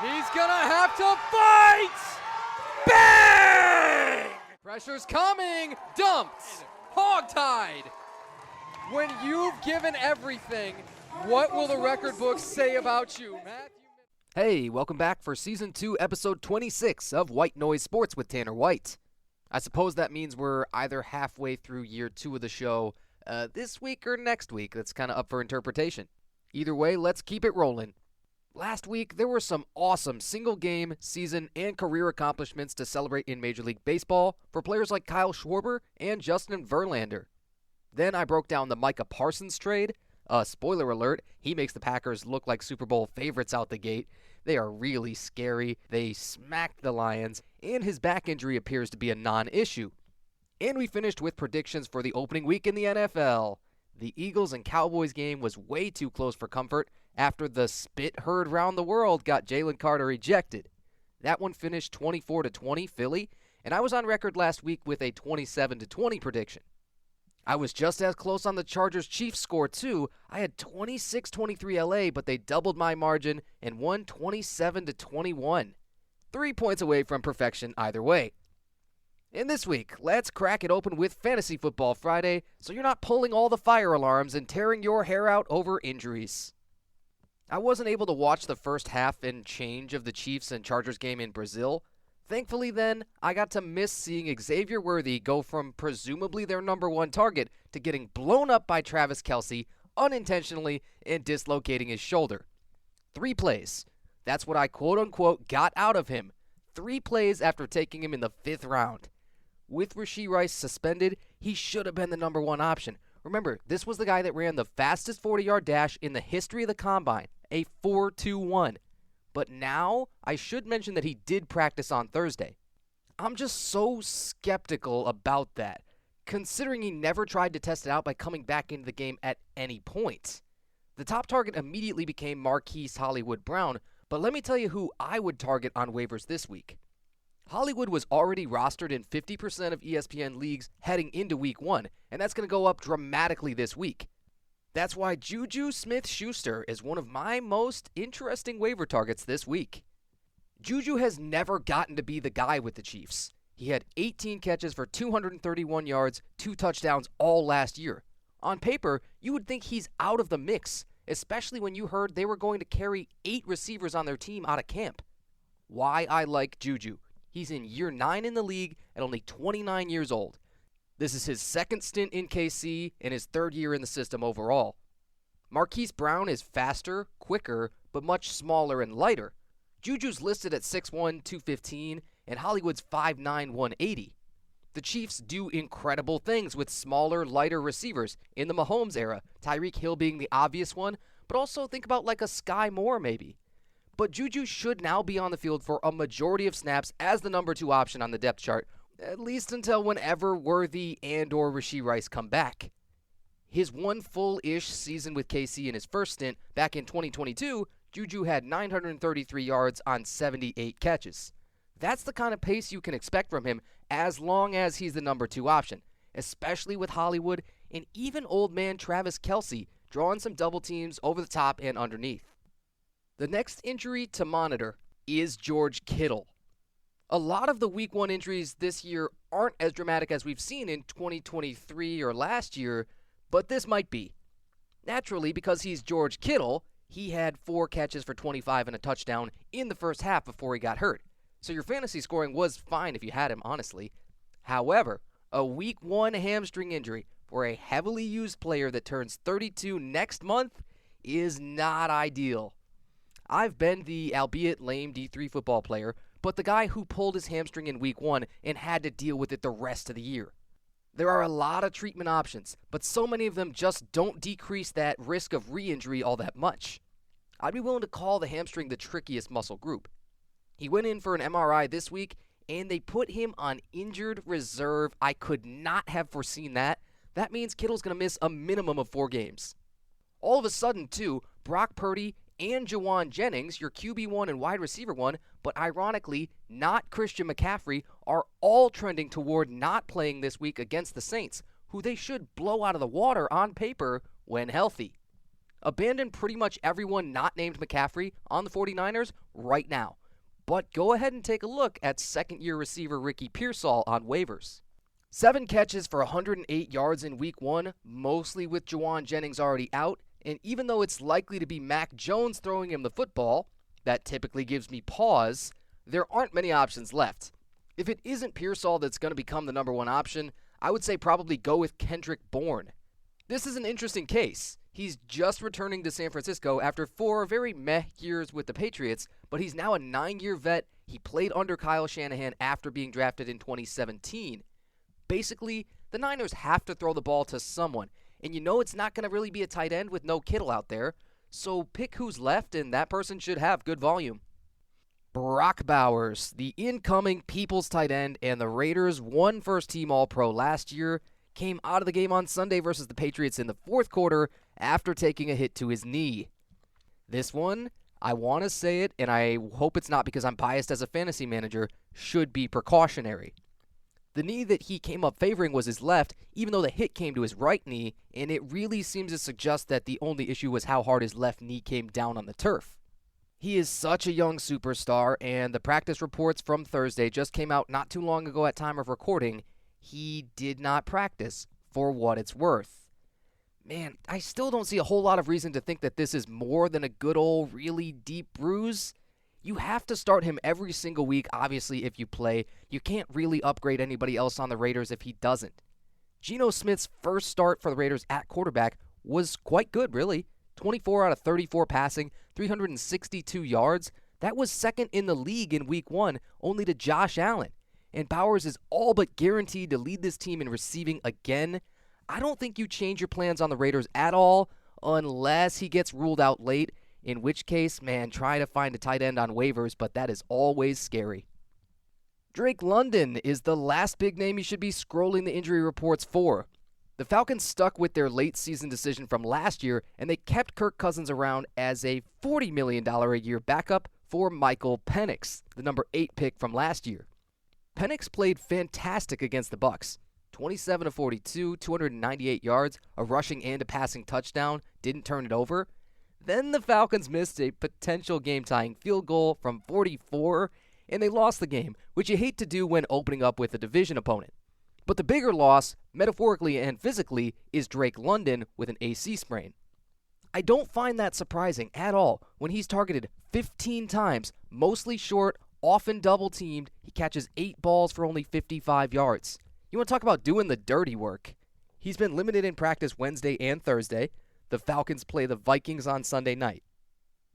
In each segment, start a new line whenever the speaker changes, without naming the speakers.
He's gonna have to fight! Bang! Pressure's coming! Dumped! Hogtied! When you've given everything, what will the record books say about you, Matthew?
Hey, welcome back for Season 2, Episode 26 of White Noise Sports with Tanner White. I suppose that means we're either halfway through Year 2 of the show this week or next week. That's kind of up for interpretation. Either way, let's keep it rolling. Last week, there were some awesome single-game, season, and career accomplishments to celebrate in Major League Baseball for players like Kyle Schwarber and Justin Verlander. Then I broke down the Micah Parsons trade. Spoiler alert, he makes the Packers look like Super Bowl favorites out the gate. They are really scary. They smacked the Lions, and his back injury appears to be a non-issue. And we finished with predictions for the opening week in the NFL. The Eagles and Cowboys game was way too close for comfort after the spit heard round the world got Jalen Carter ejected. That one finished 24-20 Philly, and I was on record last week with a 27-20 prediction. I was just as close on the Chargers-Chiefs score too. I had 26-23 LA, but they doubled my margin and won 27-21. 3 points away from perfection either way. And this week, let's crack it open with Fantasy Football Friday so you're not pulling all the fire alarms and tearing your hair out over injuries. I wasn't able to watch the first half and change of the Chiefs and Chargers game in Brazil. Thankfully then, I got to miss seeing Xavier Worthy go from presumably their number one target to getting blown up by Travis Kelce unintentionally and dislocating his shoulder. 3 plays. That's what I quote-unquote got out of him. 3 plays after taking him in the 5th round. With Rashee Rice suspended, he should have been the number one option. Remember, this was the guy that ran the fastest 40-yard dash in the history of the Combine, a 4.21. But now, I should mention that he did practice on Thursday. I'm just so skeptical about that, considering he never tried to test it out by coming back into the game at any point. The top target immediately became Marquise Hollywood Brown, but let me tell you who I would target on waivers this week. Hollywood was already rostered in 50% of ESPN leagues heading into Week 1, and that's going to go up dramatically this week. That's why Juju Smith-Schuster is one of my most interesting waiver targets this week. Juju has never gotten to be the guy with the Chiefs. He had 18 catches for 231 yards, 2 touchdowns all last year. On paper, you would think he's out of the mix, especially when you heard they were going to carry 8 receivers on their team out of camp. Why I like Juju. He's in year 9 in the league at only 29 years old. This is his 2nd stint in KC and his 3rd year in the system overall. Marquise Brown is faster, quicker, but much smaller and lighter. Juju's listed at 6'1", 215, and Hollywood's 5'9", 180. The Chiefs do incredible things with smaller, lighter receivers in the Mahomes era, Tyreek Hill being the obvious one, but also think about like a Sky Moore maybe. But Juju should now be on the field for a majority of snaps as the number 2 option on the depth chart, at least until whenever Worthy and or Rashee Rice come back. His one full-ish season with KC in his first stint back in 2022, Juju had 933 yards on 78 catches. That's the kind of pace you can expect from him as long as he's the number 2 option, especially with Hollywood and even old man Travis Kelce drawing some double teams over the top and underneath. The next injury to monitor is George Kittle. A lot of the Week 1 injuries this year aren't as dramatic as we've seen in 2023 or last year, but this might be. Naturally, because he's George Kittle, he had 4 catches for 25 and a touchdown in the first half before he got hurt. So your fantasy scoring was fine if you had him, honestly. However, a Week 1 hamstring injury for a heavily used player that turns 32 next month is not ideal. I've been the albeit lame D3 football player, but the guy who pulled his hamstring in Week 1 and had to deal with it the rest of the year. There are a lot of treatment options, but so many of them just don't decrease that risk of re-injury all that much. I'd be willing to call the hamstring the trickiest muscle group. He went in for an MRI this week, and they put him on injured reserve. I could not have foreseen that. That means Kittle's going to miss a minimum of 4 games. All of a sudden, too, Brock Purdy and Jawan Jennings, your QB1 and wide receiver 1, but ironically, not Christian McCaffrey, are all trending toward not playing this week against the Saints, who they should blow out of the water on paper when healthy. Abandon pretty much everyone not named McCaffrey on the 49ers right now. But go ahead and take a look at second-year receiver Ricky Pearsall on waivers. 7 catches for 108 yards in Week 1, mostly with Juwan Jennings already out, and even though it's likely to be Mac Jones throwing him the football, that typically gives me pause, there aren't many options left. If it isn't Pearsall that's going to become the number 1 option, I would say probably go with Kendrick Bourne. This is an interesting case. He's just returning to San Francisco after 4 very meh years with the Patriots, but he's now a 9-year vet. He played under Kyle Shanahan after being drafted in 2017. Basically, the Niners have to throw the ball to someone, and you know it's not going to really be a tight end with no Kittle out there, so pick who's left, and that person should have good volume. Brock Bowers, the incoming People's tight end and the Raiders' one first-team All-Pro last year, came out of the game on Sunday versus the Patriots in the fourth quarter after taking a hit to his knee. This one, I want to say it, and I hope it's not because I'm biased as a fantasy manager, should be precautionary. The knee that he came up favoring was his left, even though the hit came to his right knee, and it really seems to suggest that the only issue was how hard his left knee came down on the turf. He is such a young superstar, and the practice reports from Thursday just came out not too long ago at time of recording. He did not practice, for what it's worth. Man, I still don't see a whole lot of reason to think that this is more than a good old really deep bruise. You have to start him every single week, obviously, if you play. You can't really upgrade anybody else on the Raiders if he doesn't. Geno Smith's first start for the Raiders at quarterback was quite good, really. 24 out of 34 passing, 362 yards. That was second in the league in Week 1, only to Josh Allen. And Bowers is all but guaranteed to lead this team in receiving again. I don't think you change your plans on the Raiders at all unless he gets ruled out late, in which case, man, try to find a tight end on waivers, but that is always scary. Drake London is the last big name you should be scrolling the injury reports for. The Falcons stuck with their late season decision from last year, and they kept Kirk Cousins around as a $40 million a year backup for Michael Penix, the number 8 pick from last year. Penix played fantastic against the Bucs. 27 of 42, 298 yards, a rushing and a passing touchdown, didn't turn it over. Then the Falcons missed a potential game-tying field goal from 44, and they lost the game, which you hate to do when opening up with a division opponent. But the bigger loss, metaphorically and physically, is Drake London with an AC sprain. I don't find that surprising at all. When he's targeted 15 times, mostly short, often double-teamed, he catches 8 balls for only 55 yards. You want to talk about doing the dirty work? He's been limited in practice Wednesday and Thursday. The Falcons play the Vikings on Sunday night.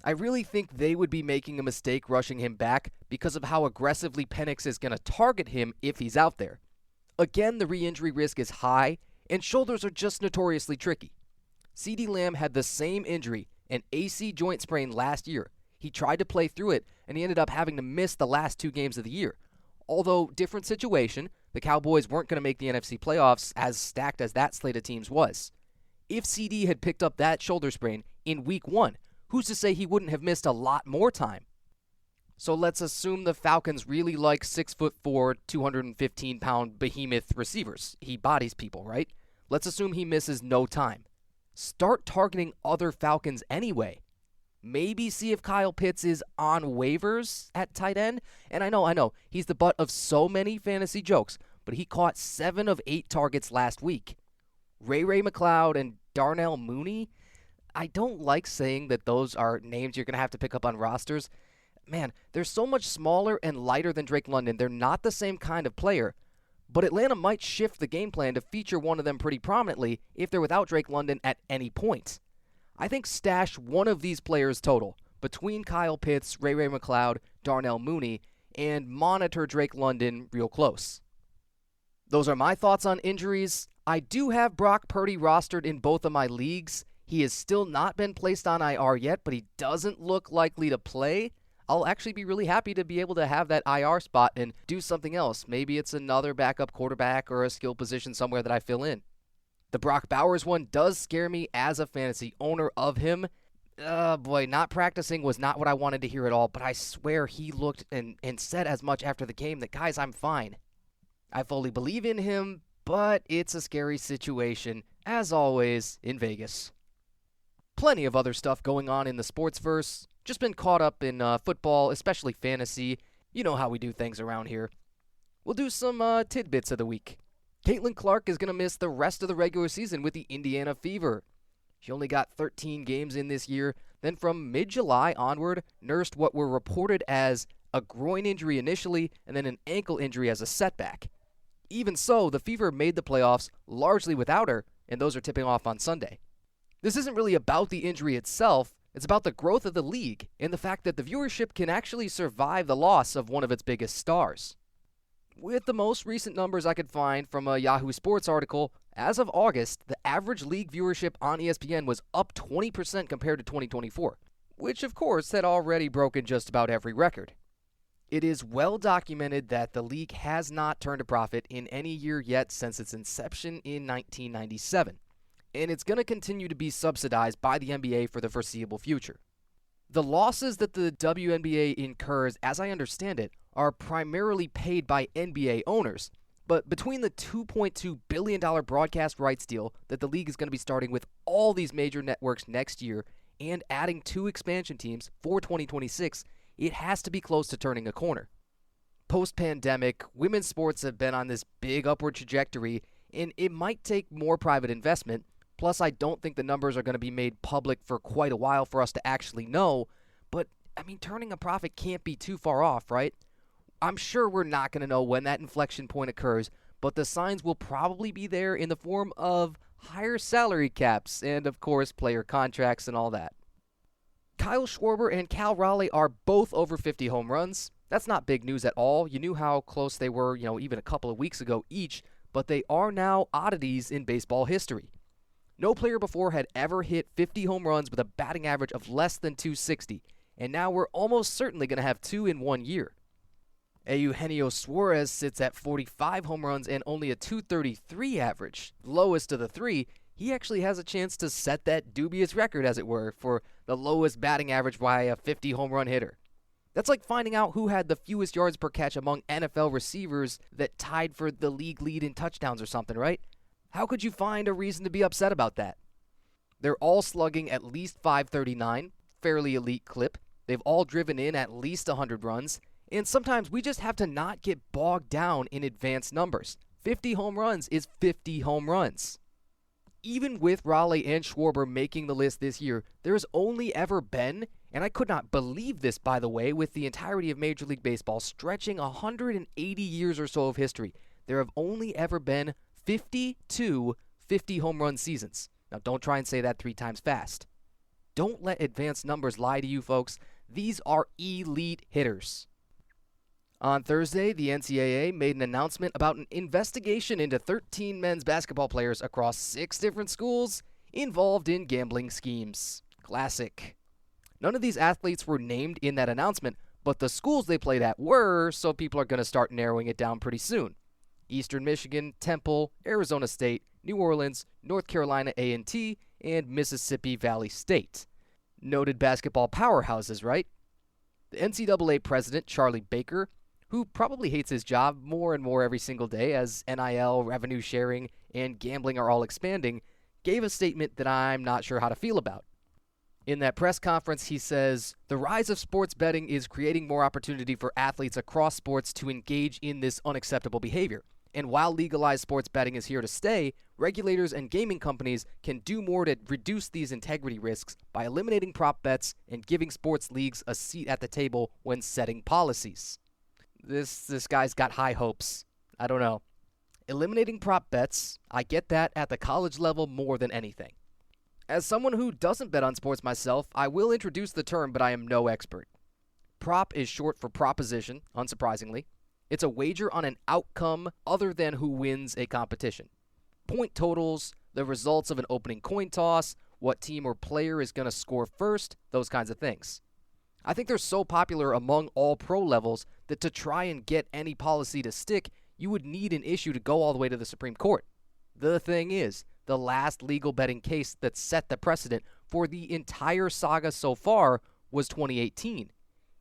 I really think they would be making a mistake rushing him back because of how aggressively Penix is going to target him if he's out there. Again, the re-injury risk is high, and shoulders are just notoriously tricky. CeeDee Lamb had the same injury, an AC joint sprain last year. He tried to play through it, and he ended up having to miss the last 2 games of the year. Although, different situation, the Cowboys weren't going to make the NFC playoffs as stacked as that slate of teams was. If CD had picked up that shoulder sprain in Week 1, who's to say he wouldn't have missed a lot more time? So let's assume the Falcons really like 6'4", 215-pound behemoth receivers. He bodies people, right? Let's assume he misses no time. Start targeting other Falcons anyway. Maybe see if Kyle Pitts is on waivers at tight end. And I know, he's the butt of so many fantasy jokes, but he caught 7 of 8 targets last week. Ray McLeod and Darnell Mooney, I don't like saying that those are names you're going to have to pick up on rosters. Man, they're so much smaller and lighter than Drake London. They're not the same kind of player. But Atlanta might shift the game plan to feature one of them pretty prominently if they're without Drake London at any point. I think stash one of these players total, between Kyle Pitts, Ray McLeod, Darnell Mooney, and monitor Drake London real close. Those are my thoughts on injuries. I do have Brock Purdy rostered in both of my leagues. He has still not been placed on IR yet, but he doesn't look likely to play. I'll actually be really happy to be able to have that IR spot and do something else. Maybe it's another backup quarterback or a skill position somewhere that I fill in. The Brock Bowers one does scare me as a fantasy owner of him. Not practicing was not what I wanted to hear at all, but I swear he looked and said as much after the game that, guys, I'm fine. I fully believe in him, but it's a scary situation, as always, in Vegas. plenty of other stuff going on in the sportsverse. Just been caught up in football, especially fantasy. You know how we do things around here. We'll do some tidbits of the week. Caitlin Clark is going to miss the rest of the regular season with the Indiana Fever. She only got 13 games in this year, then from mid-July onward, nursed what were reported as a groin injury initially, and then an ankle injury as a setback. Even so, the Fever made the playoffs largely without her, and those are tipping off on Sunday. This isn't really about the injury itself, it's about the growth of the league, and the fact that the viewership can actually survive the loss of one of its biggest stars. With the most recent numbers I could find from a Yahoo Sports article, as of August, the average league viewership on ESPN was up 20% compared to 2024, which of course had already broken just about every record. It is well documented that the league has not turned a profit in any year yet since its inception in 1997, and it's going to continue to be subsidized by the NBA for the foreseeable future. The losses that the WNBA incurs, as I understand it, are primarily paid by NBA owners, but between the $2.2 billion broadcast rights deal that the league is going to be starting with all these major networks next year and adding 2 expansion teams for 2026, it has to be close to turning a corner. Post-pandemic, women's sports have been on this big upward trajectory, and it might take more private investment. Plus, I don't think the numbers are going to be made public for quite a while for us to actually know, but, turning a profit can't be too far off, right? I'm sure we're not going to know when that inflection point occurs, but the signs will probably be there in the form of higher salary caps and, of course, player contracts and all that. Kyle Schwarber and Cal Raleigh are both over 50 home runs. That's not big news at all. You knew how close they were, even a couple of weeks ago each, but they are now oddities in baseball history. No player before had ever hit 50 home runs with a batting average of less than .260, and now we're almost certainly going to have 2 in 1 year. Eugenio Suarez sits at 45 home runs and only a .233 average, lowest of the 3. He actually has a chance to set that dubious record, as it were, for the lowest batting average by a 50 home run hitter. That's like finding out who had the fewest yards per catch among NFL receivers that tied for the league lead in touchdowns or something, right? How could you find a reason to be upset about that? They're all slugging at least .539, fairly elite clip. They've all driven in at least 100 runs, and sometimes we just have to not get bogged down in advanced numbers. 50 home runs is 50 home runs. Even with Raleigh and Schwarber making the list this year, there's only ever been, and I could not believe this, by the way, with the entirety of Major League Baseball stretching 180 years or so of history, there have only ever been 52 50 home run seasons. Now, don't try and say that 3 times fast. Don't let advanced numbers lie to you, folks. These are elite hitters. On Thursday, the NCAA made an announcement about an investigation into 13 men's basketball players across 6 different schools involved in gambling schemes. Classic. None of these athletes were named in that announcement, but the schools they played at were, so people are going to start narrowing it down pretty soon. Eastern Michigan, Temple, Arizona State, New Orleans, North Carolina A&T, and Mississippi Valley State. Noted basketball powerhouses, right? The NCAA president, Charlie Baker, who probably hates his job more and more every single day as NIL, revenue sharing, and gambling are all expanding, gave a statement that I'm not sure how to feel about. In that press conference, he says, "The rise of sports betting is creating more opportunity for athletes across sports to engage in this unacceptable behavior. And while legalized sports betting is here to stay, regulators and gaming companies can do more to reduce these integrity risks by eliminating prop bets and giving sports leagues a seat at the table when setting policies." This guy's got high hopes. I don't know. Eliminating prop bets, I get that at the college level more than anything. As someone who doesn't bet on sports myself, I will introduce the term, but I am no expert. Prop is short for proposition, unsurprisingly. It's a wager on an outcome other than who wins a competition. Point totals, the results of an opening coin toss, what team or player is going to score first, those kinds of things. I think they're so popular among all pro levels that to try and get any policy to stick, you would need an issue to go all the way to the Supreme Court. The thing is, the last legal betting case that set the precedent for the entire saga so far was 2018.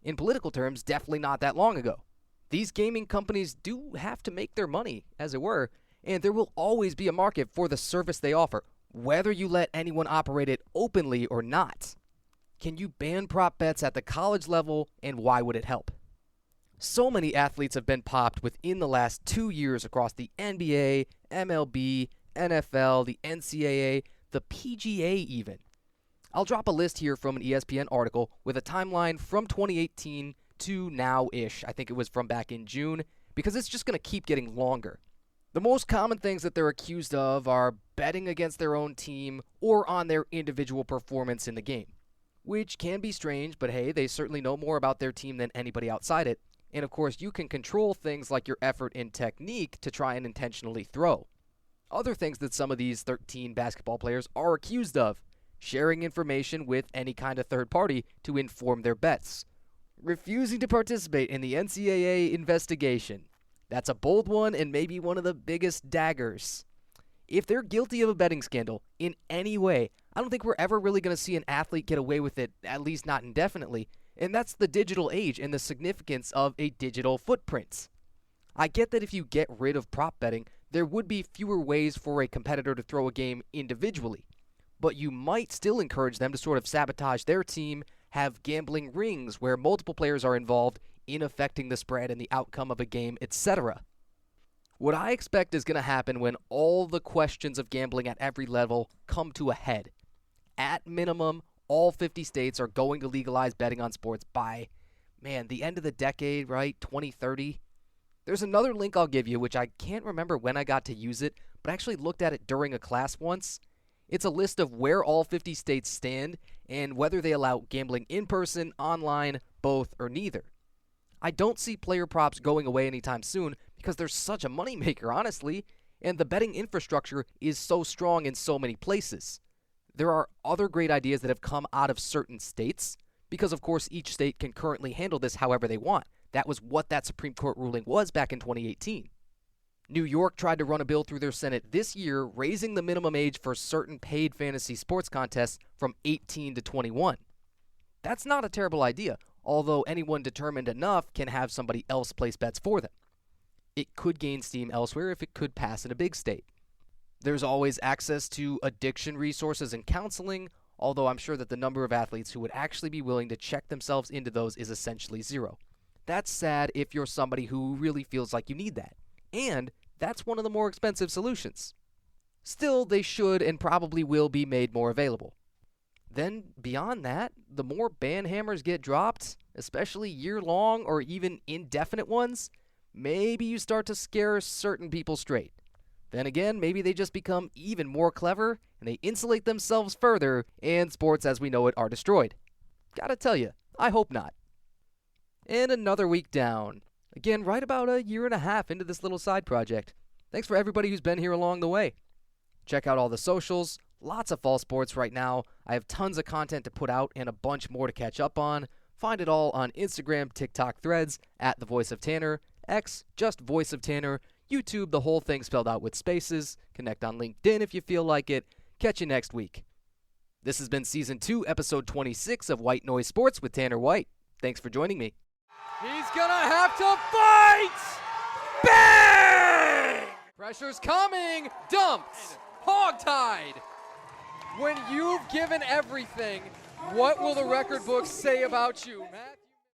In political terms, definitely not that long ago. These gaming companies do have to make their money, as it were, and there will always be a market for the service they offer, Whether you let anyone operate it openly or not. Can you ban prop bets at the college level, and why would it help? So many athletes have been popped within the last 2 years across the NBA, MLB, NFL, the NCAA, the PGA even. I'll drop a list here from an ESPN article with a timeline from 2018 to now-ish. I think it was from back in June, because it's just going to keep getting longer. The most common things that they're accused of are betting against their own team or on their individual performance in the game, which can be strange, but hey, they certainly know more about their team than anybody outside it. And of course, you can control things like your effort and technique to try and intentionally throw. Other things that some of these 13 basketball players are accused of: sharing information with any kind of third party to inform their bets, refusing to participate in the NCAA investigation. That's a bold one and maybe one of the biggest daggers. If they're guilty of a betting scandal in any way, I don't think we're ever really going to see an athlete get away with it, at least not indefinitely. And that's the digital age and the significance of a digital footprint. I get that if you get rid of prop betting, there would be fewer ways for a competitor to throw a game individually. But you might still encourage them to sort of sabotage their team, have gambling rings where multiple players are involved in affecting the spread and the outcome of a game, etc. What I expect is going to happen when all the questions of gambling at every level come to a head. At minimum, all 50 states are going to legalize betting on sports by, the end of the decade, right? 2030. There's another link I'll give you, which I can't remember when I got to use it, but I actually looked at it during a class once. It's a list of where all 50 states stand and whether they allow gambling in person, online, both, or neither. I don't see player props going away anytime soon because they're such a moneymaker, honestly, and the betting infrastructure is so strong in so many places. There are other great ideas that have come out of certain states because, of course, each state can currently handle this however they want. That was what that Supreme Court ruling was back in 2018. New York tried to run a bill through their Senate this year, raising the minimum age for certain paid fantasy sports contests from 18 to 21. That's not a terrible idea, although anyone determined enough can have somebody else place bets for them. It could gain steam elsewhere if it could pass in a big state. There's always access to addiction resources and counseling, although I'm sure that the number of athletes who would actually be willing to check themselves into those is essentially zero. That's sad if you're somebody who really feels like you need that. And that's one of the more expensive solutions. Still, they should and probably will be made more available. Then, beyond that, the more ban hammers get dropped, especially year-long or even indefinite ones, maybe you start to scare certain people straight. Then again, maybe they just become even more clever and they insulate themselves further and sports as we know it are destroyed. Gotta tell you, I hope not. And another week down. Again, right about a year and a half into this little side project. Thanks for everybody who's been here along the way. Check out all the socials. Lots of fall sports right now. I have tons of content to put out and a bunch more to catch up on. Find it all on Instagram, TikTok, Threads, at The Voice of Tanner, X, just Voice of Tanner, YouTube, the whole thing spelled out with spaces. Connect on LinkedIn if you feel like it. Catch you next week. This has been Season 2, Episode 26 of White Noise Sports with Tanner White. Thanks for joining me.
He's gonna have to fight! Bang! Pressure's coming! Dumped! Hogtied! When you've given everything, what will the record books say about you, Matt?